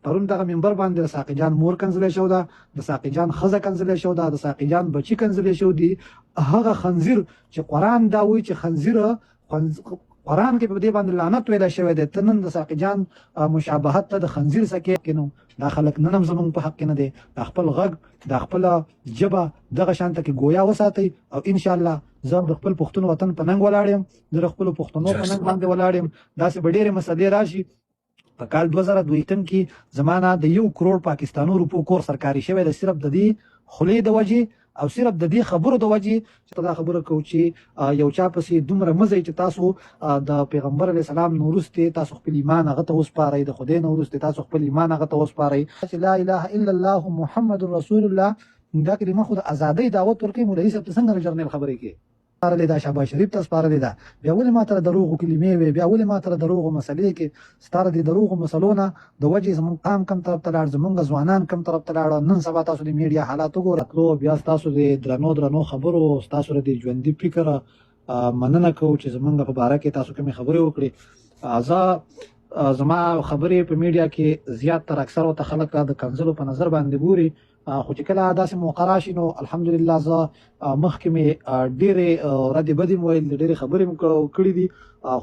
پرون دغه منبر باندې د ساقي جان مور کنځلې شو ده، د ساقي جان ښځه کنځلې شو ده، د ساقي جان بچي کنځلې شو دي. هغه خنزیر چې قرآن دا وایي چې قرآن کې په دې باندې لعنت ویل شوی دی، ته نن د ساقي جان مشابهت ته د خنزیر سکې کینو. دا خلک نن هم زمونږ په حق کې نه دی. د خپل غږ د خپل ژبه دغه شانته کې گویا وساتئ، او ان شاء الله زه د خپل پښتون وطن په ننګ ولاړ یم، د خپل پښتنو په ننګ باندې ولاړ یم. داسې به ډېرې مسلې راشي. په کال 2002 کې زمانه د 1 کروڑ پاکستانو روپو کور سرکاري شوی د صرف د دې خولې د وجې او صرف د دې خبرو د وجې چې دا خبره کوو چې یو چا پسې دومره مزئ چې تاسو د پیغمبر علیه السلام نه وروسته تاسو خپل ایمان هغه ته وسپارئ، د خدای نه وروسته تاسو خپل ایمان هغه ته وسپارئ چې لا اله الا الله محمد رسول الله. دا کلمه خو د ازادۍ دعوت ورکوي. مولوي صاحب ته څنګه جرنیل خبرې کوي؟ سپارلې ده شهباز شریف ته سپارلې ده. بیا ولې ما ته دروغو کلمې وې، بیا ولې ما ته دروغو مسلې کې ستاره د دروغو مسلو نه د وجې زمونږ قام کم طرف ته لاړ، زمونږ ځوانان کم طرف ته لاړ. نن سبا تاسو د میډیا حالات وګورئ، بیا تاسو د درنو خبرو تاسو د ژوندي فکر مننه کوو چې زمونږ په باره کې تاسو کومې خبرې وکړي. زما خبرې په میډیا کې زیات تر اکثر ته خلک د کنځلو په نظر باندې ګوري، خو چې کله داسې موقع راشي نو الحمدلله زه مخکې مې ډېرې ردې بدې مې ویل، ډېرې خبرې مې کړي دي،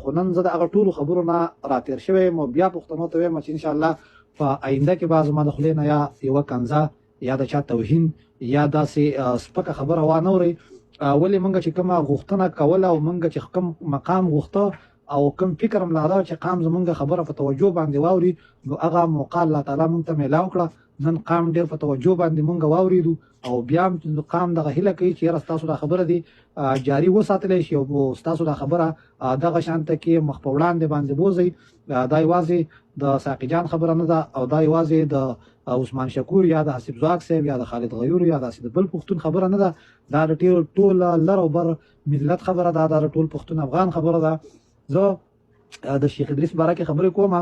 خو نن زه د هغه ټولو خبرو نه راتېر شوی یم. بیا پښتنو ته وایم چې انشاءالله په آینده کې به زما د خولې نه یا یوه کنځه یا د چا توهین یا داسې سپکه خبره وانه اورئ. ولې موږ چې کومه غوښتنه کوله او موږ چې کوم مقام غوښته او کوم فکر هم لاره چې قام زمونږ خبره په توجه باندې واوري، نو هغه موقع الله تعالی مونږ ته میلاو کړه. نن قام ډېر په توجه باندې مونږ واورېدو او بیا هم قام دغه هیله کوي چې یاره ستاسو دا خبره دي جاري وساتلی شي او ستاسو دا خبره دغه شانته کې مخ په وړاندې باندې بوځئ. دا یوازې د ساقي جان خبره نه ده او دا یوازې د عثمان شکور یا د حسیب زواک صاحب یا د خالد غیور یا داسې د بل پښتون خبره نه ده. دا د ټول لر او بر ملت خبره ده، دا د ټول پښتون افغان خبره ده. زه د شیخ ادریس باره کې خبرې کوم.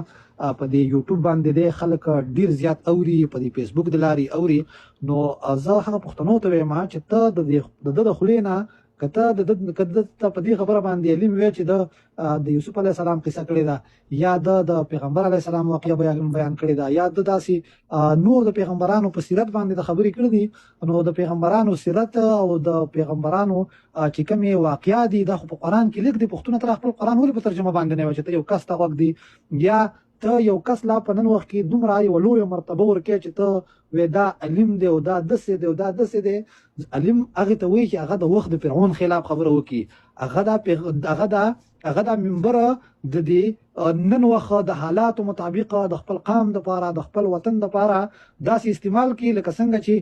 په دې یوټیوب باندې د خلک ډیر زیات اوري، په دې فیسبوک د لارې اوري. نو زه هغه پښتنو ته وایم چې ته د خولې نه که ته په دې خبره باندې علم وی چې د یوسف علیه السلام قصه کړې ده یا د پیغمبر علیه السلام واقعه بیان کړې ده یا د داسې نور د پیغمبرانو په سیرت باندې د خبرې کړې دي، نو د پیغمبرانو سیرت او د پیغمبرانو چې کومې واقعیا دي دا خو په قرآن کې لیک دي. پښتون تر خپل قرآن ولې په ترجمه باندې نه وایي چې ته یو کس ته غوږ دی یا ته یو کس لا په نن وخت کې دومره یو لویه مرتبه ورکوې چې ته وې دا علم دی او دا داسې دی او دا داسې دی. علم هغې ته وایي چې هغه د وخت د فرعون خلاف خبره وکړي، هغه دا منبر د دې نن وخت د حالاتو مطابق د خپل قام دپاره د خپل وطن دپاره داسې استعمال کړي لکه څنګه چې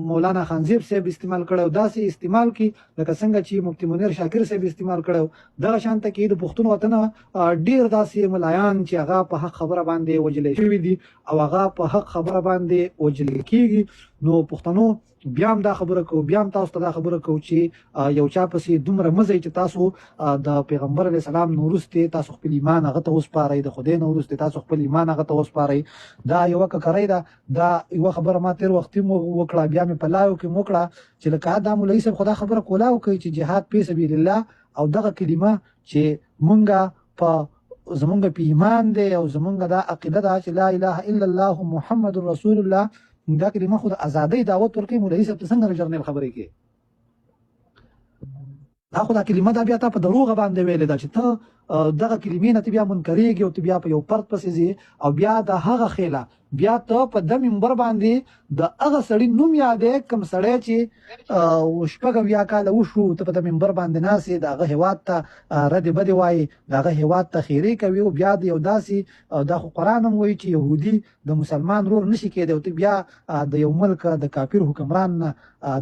مولانا خانزیب صاحب استعمال کړی، داسې استعمال کړي لکه څنګه چې مفتی منیر شاکر صاحب استعمال کړی. دغه شانته کې د پښتون وطن ډېر داسې ملایان چې هغه په حق خبره باندې وجلی شوي دي او هغه په حق خبره باندې وجلی کېږي. نو پښتنو بیا هم دا خبره کوو، بیا هم تاسو ته دا خبره کوو چې یو چا پسې دومره مزئ چې تاسو د پیغمبر علیه السلام نه وروسته تاسو خپل ایمان هغه ته وسپارئ، د خدای نه وروسته تاسو خپل ایمان هغه ته وسپارئ. دا یوه ککرۍ ده. دا یوه خبره ما تېر وختي وکړه، بیا مې په لایو کې وکړه چې لکه دا مولوي صاحب خو دا خبره کولاو کوي چې جهاد فی سبیل الله او دغه کلمه چې مونږه په زمونږ په ایمان دی او زمونږ دا عقیده ده چې لا اله الا الله محمد رسول الله، دا کلمه خو د ازادۍ دعوت ورکوي. مولوي صاحب ته څنګه جرنیل خبرې کوي؟ دا خو دا کلمه دا بیا تا په دروغه باندې ویلې ده چې ته دغه کلمې نه ته بیا منکرېږي او ته بیا په یو فرد پسې ځې او بیا د هغه خیله بیا ته په د منبر باندې د هغه سړي نوم یادې کوم سړی چې شپږ اویا کاله وشو ته په د منبر باندې ناست یې د هغه هېواد ته ردې بدې وایي، د هغه هېواد ته خیرې کوي او بیا د یو داسې دا خو قرآن هم وایي چې یهودي د مسلمان رور نشي کېدی او ته بیا د یو ملک د کافر حکمران نه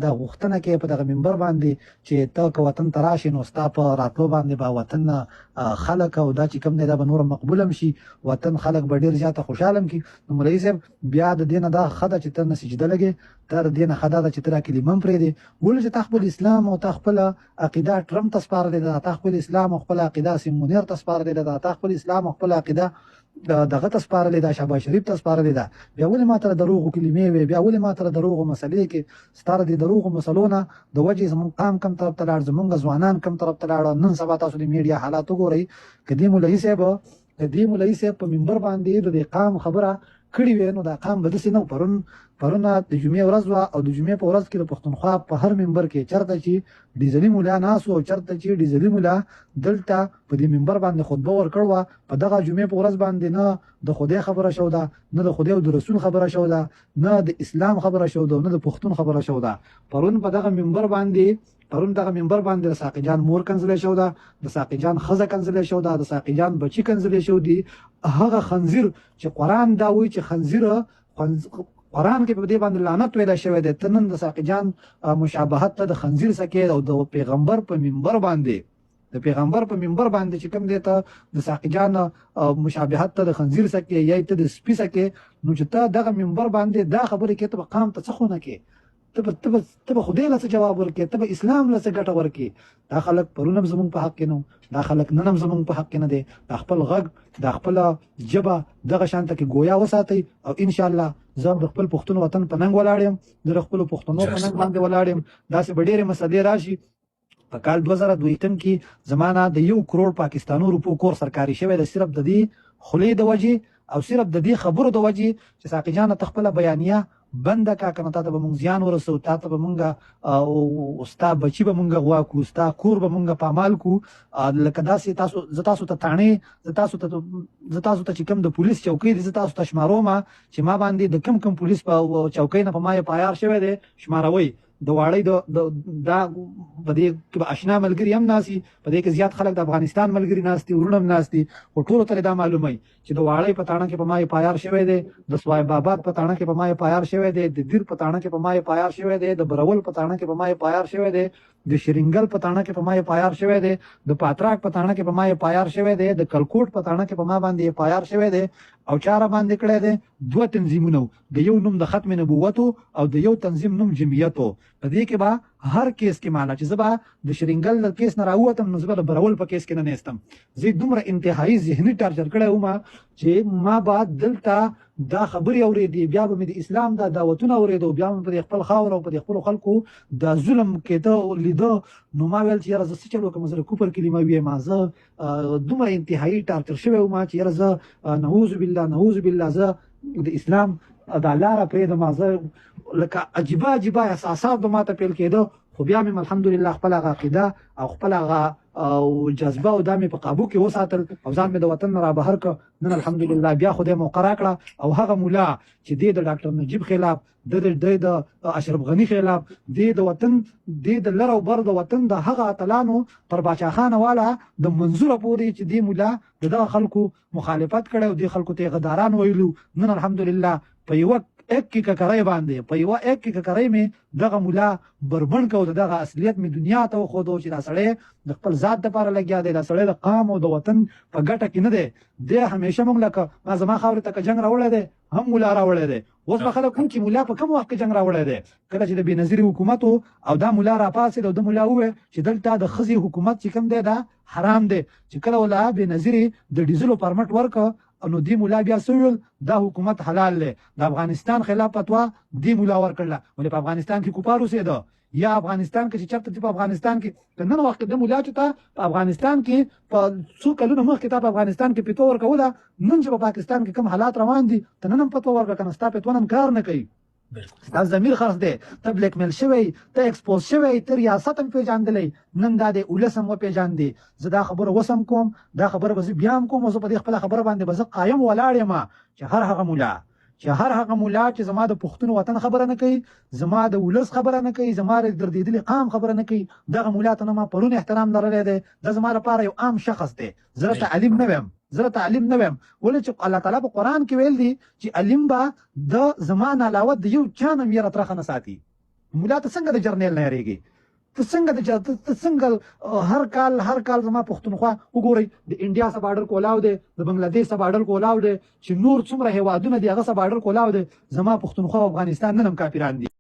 دا غوښتنه کوي په دغه منبر باندې چې ته که وطن ته راشې نو ستا په راتلو باندې به وطن خلک او دا چې کوم دی دا به نور مقبول هم شي، وطن خلک به ډېر زیاته خوشحاله هم کړي. نو مولوي صاحب بیا د دې نه دا ښه ده چې ته نه سجده لګې، ته د دې نه ښه ده چې ته دا کلمه هم پرېږدې. ولې چې تا خپل اسلام او تا خپله عقیده ټرمپ ته سپارلې ده، تا خپل اسلام او خپله عقیده سیم منیر ته سپارلې ده، تا خپل اسلام او خپله عقیده دغه ته سپارلې ده، شهباز شریف ته سپارلې ده. بیا ولې ما ته دروغو کلمې وې، بیا ولې ما ته دروغو مسلې کې ستا د دروغو مسلو نه د وجې زمونږ قام کم طرف ته لاړ، زمونږ ځوانان کم طرف ته لاړ. نن سبا تاسو د میډیا حالات وګورئ، که دې مولوي صاحب په منبر باندې د دې قام خبره کړي وي نو دا قام به داسې نه پرونه د جمعې ورځ وه او د جمعې په ورځ کې د پښتونخوا په هر منبر کې چېرته چې ډیزلي ملا ناست و او چېرته چې ډیزلي ملا دلته په دې منبر باندې خطبه ورکړ وه په دغه جمعې په ورځ باندې نه د خدای خبره شو ده نه د خدای او د رسول خبره شو ده نه د اسلام خبره شو ده نه د پښتون خبره شو ده پرون په دغه منبر باندې د ساقي جان مور کنځلې شو ده د ساقي جان ښځه کنځلې شو ده د ساقي جان بچي کنځلې شو دي هغه خنزیر چې قرآن دا وایي چې قرآن کې په دې باندې لعنت ویل شوی دی ته نن د ساقي جان مشابهت ته د خنزیر سکې او د پیغمبر په منبر باندې چې کوم دی ته د ساقي جان مشابهت ته د خنزیر سکې یا ته د سپي سکې نو چې ته دغه منبر باندې دا خبرې کې ته به قام ته څه خونه کې ته به خدای له څه جواب ورکې ته به اسلام له څه ګټه ورکې دا خلک پرون هم زمونږ په حق کې نه دا خلک نن هم زمونږ په حق کې نه دی دا خپل غږ دا خپله ژبه دغه شانته کې ګویا وساتئ او انشاءالله زه د خپل پښتون وطن په ننګ ولاړ یم زه د خپلو پښتنو په ننګ باندې ولاړ یم داسې به ډېرې مسلې راشي په کال 2002 کې زما نه د 1 کروڑ پاکستانو روپو کور سرکاري شوی د صرف د دې خولې د وجې او صرف د دې خبرو د وجې چې ساقي جانه ته خپله بیانیه بنده کا کنه تا ته به مونږ زیان ورسو تا ته به مونږ او ستا بچي به مونږ غوا کو ستا کور به مونږ پامال کو لکه داسې تاسو ته تاڼې تاسو ته چې کوم د پولیس چوکۍ دي تاسو ته شماروم چې ما باندې د کم پولیس په چوکۍ نه په ما پایار شوی دی شماروي د واړی دا په دې کې به اشنا ملګري هم ناسي په دې کې زیات خلک د افغانستان ملګري ناستي ورونه هم ناستي خو ټولو ته دا معلومه چې د واړی په تاڼه کې په ما پایار شوی دی د سوای بابات په تاڼه کې په ما پایار شوی دی د دیر په تاڼه کې په ما پایار شوی دی د برول په تاڼه کې په ما پایار شوی دی د شرینګل په تاڼه کې په ما پایار شوی دی د پاتراک په تاڼه کې په ما پایار شوی دی د کلکوټ په تاڼه کې په ما باندې پایار شوی دی او چاره باندې کړی دی 2 تنظیمونه د یو نوم د ختم نبوت او د یو تنظیم نوم جمعیت په دې کې به هر کیس کې معنا چې زبا د شرینګل د کیس نه راووتم نو زبا د برول په کیس کې نه نېستم زه دومره انتهایی ذهني ټارچر کړی وم چې ما بعد دلته دا خبرې اورېدې بیا به مې د اسلام دا دعوتونه اورېدو بیا مې په خپل خاوره او په خپلو خلکو دا ظلم کېده لیده نو ما ویل چې یاره زه څه چل وکړم زه د کفر کلمه ویم زه دومره انتهایی ټارچر شوی وم چې یاره زه نعوذ بالله زه د اسلام دا لاره پرېږدم زه لکه عجیبه احساسات به ماته پیل کېده خو بیا مې الحمدلله خپل هغه عقیده او خپل هغه جذبه او دا مې په قابو کې وساتل او ځان مې د وطن نه رابهر کړ نن الحمدلله بیا خدای موقع راکړه او هغه ملا چې دی د ډاکټر نجیب خلاف د اشرف غني خلاف دی د وطن دی د لر او بر د وطن د هغه اتلانو پر باچا خان والا د منظوره پورې چې دی مولا دغه خلکو مخالفت کړي او دی خلکو ته غداران ویلو نن الحمدلله په یو ایک کې ککرای باندې په یو ایک کې ککرای می دغه مولا بربند کو دغه اصلیت می دنیا ته خودو چې دا سړی د خپل ذات لپاره لګیا دی دا سړی د قام او د وطن په ګټه کې نه دی دی همیشه مونږ لکه ما زما خاورې ته جنگ راوړی دی هم مولا راوړی دی اوس به خلک کوم چې مولا په کوم وخت کې جنگ راوړی دی کله چې د بېنظیري حکومت او دا مولا راپاڅېد او د مولا وویل چې دلته د ښځې حکومت چې کوم دی دا حرام دی چې کله ولا بېنظیري د ډیزلو پرمټ ورکړه نو دی مولا بیا سویل دا حکومت حلال دی د افغانستان خلاف فتوا دی مولا ورکړله ولې په افغانستان کې کوپار اوسېده یا افغانستان کې چې چېرته په افغانستان کې نن وخت د مولا چې ته په افغانستان کې په څو کلونو مخکې ته په افغانستان کې فتوا ورکوله نن چې په پاکستان کې کوم حالات روان دي ته نن هم فتوا ورکړه که نه ستا فتوا نن کار نه کوي ستا ضمیر خرڅ دی ته بلیک میل شوی ته ایکسپوز شوی ته ریاست هم پیژندلی نن دا د ولس هم وپېژندې زه دا خبره اوس هم کوم دا خبره به زه بیا هم کوم او زه په دې خپله خبره باندې به زه قایم ولاړ یم چې هر هغه مولا چې زما د پښتون وطن خبره نه کوي زما د ولس خبره نه کوي زما د دردېدلي قام خبره نه کوي دغه مولا ته نه ما پرون احترام لرلی دی دا زما لپاره یو عام شخص دی زه تعلیم نه ویم ولې چې الله تعالی په قرآن کې ویل دي چې علم به د زمان علاوه د یو چا نه یې راترخه نه ساتي مولا ته څنګه د جرنیل نه یېرېږي ته څنګه هر کال زما پښتونخوا وګورئ د انډیا سه بارډر کولاو دی د بنګلادیش سه بارډر کولاو دی چې نور څومره هیوادونه دي هغه سه بارډر کولاو دی زما پښتونخوا او افغانستان نن هم کافران دي